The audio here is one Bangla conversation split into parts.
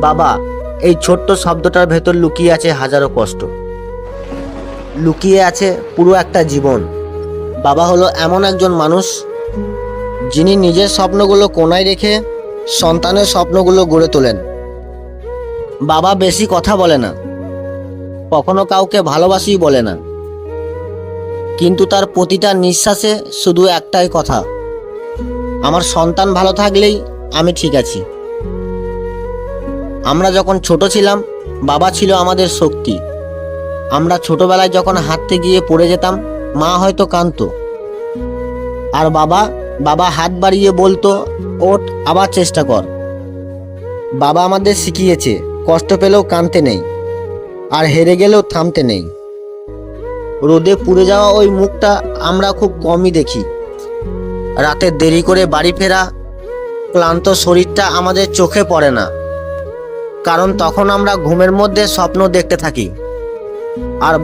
বাবা, এই ছোট্ট শব্দটার ভেতর লুকিয়ে আছে হাজারো কষ্ট, লুকিয়ে আছে পুরো একটা জীবন। বাবা হলো এমন একজন মানুষ যিনি নিজের স্বপ্নগুলো কোনায় রেখে সন্তানের স্বপ্নগুলো গড়ে তোলেন। বাবা বেশি কথা বলে না, কখনো কাউকে ভালোবাসি বলে না, কিন্তু তার প্রতিটা নিঃশ্বাসে শুধু একটাই কথা, আমার সন্তান ভালো থাকলেই আমি ঠিক আছি। আমরা যখন ছোট ছিলাম বাবা ছিল আমাদের শক্তি। আমরা ছোটবেলায় যখন হাঁটতে গিয়ে পড়ে যেতাম মা হয়তো কাঁদতো, আর বাবা হাত বাড়িয়ে বলতো, ওঠ, আবার চেষ্টা কর। বাবা আমাদের শিখিয়েছে কষ্ট পেলেও কাঁদতে নেই, আর হেরে গেলেও থামতে নেই। রোদে পুড়ে যাওয়া ওই মুখটা আমরা খুব কমই দেখি। রাতে দেরি করে বাড়ি ফেরা ক্লান্ত শরীরটা আমাদের চোখে পড়ে না, কারণ তখন আমরা ঘুমের মধ্যে স্বপ্ন দেখতে থাকি। আর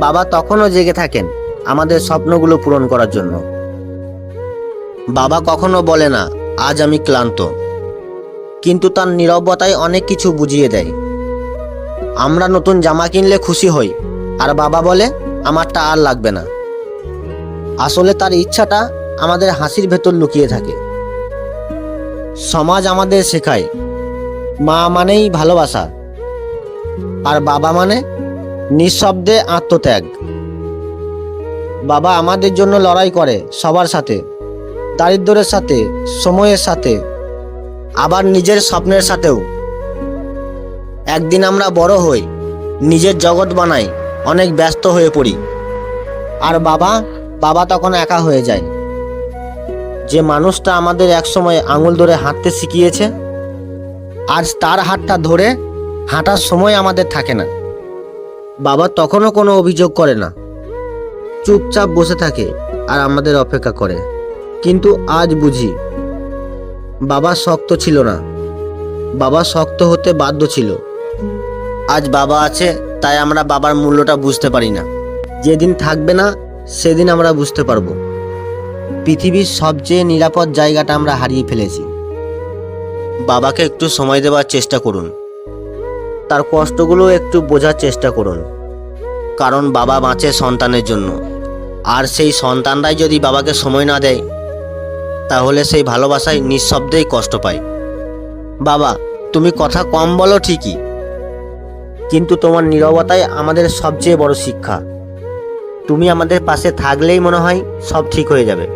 বাবা তখনও জেগে থাকেন আমাদের স্বপ্নগুলো পূরণ করার জন্য। বাবা কখনো বলে না আজ আমি ক্লান্ত, কিন্তু তার নীরবতায় অনেক কিছু বুঝিয়ে দেয়। আমরা নতুন জামা কিনলে খুশি হই, আর বাবা বলে আমারটা আর লাগবে না। আসলে তার ইচ্ছাটা আমাদের হাসির ভেতর লুকিয়ে থাকে। সমাজ আমাদের শেখায় মা মানেই ভালোবাসা, আর বাবা মানে নিঃশব্দে আত্মত্যাগ। বাবা আমাদের জন্য লড়াই করে সবার সাথে, দারিদ্র্যের সাথে, সময়ের সাথে, আবার নিজের স্বপ্নের সাথেও। একদিন আমরা বড় হই, নিজের জগৎ বানাই, অনেক ব্যস্ত হয়ে পড়ি, আর বাবা তখন একা হয়ে যায়। যে মানুষটা আমাদের একসময় আঙুল ধরে হাঁটতে শিখিয়েছে, আজ তার হাতটা ধরে হাঁটার সময় আমাদের থাকে না। বাবা তখনও কোনো অভিযোগ করে না, চুপচাপ বসে থাকে আর আমাদের অপেক্ষা করে। কিন্তু আজ বুঝি বাবা শক্ত ছিল না, বাবা শক্ত হতে বাধ্য ছিল। আজ বাবা আছে তাই আমরা বাবার মূল্যটা বুঝতে পারি না। যেদিন থাকবে না সেদিন আমরা বুঝতে পারবো পৃথিবীর সবচেয়ে নিরাপদ জায়গাটা আমরা হারিয়ে ফেলেছি। বাবাকে একটু সময় দেওয়ার চেষ্টা করুন, তার কষ্টগুলো একটু বোঝার চেষ্টা করুন, কারণ বাবা বাঁচে সন্তানের জন্য। আর সেই সন্তানরাই যদি বাবাকে সময় না দেয়, তাহলে সেই ভালোবাসায় নিঃশব্দেই কষ্ট পায়। বাবা, তুমি কথা কম বলো ঠিকই, কিন্তু তোমার নীরবতাই আমাদের সবচেয়ে বড় শিক্ষা। তুমি আমাদের পাশে থাকলেই মনে হয় সব ঠিক হয়ে যাবে।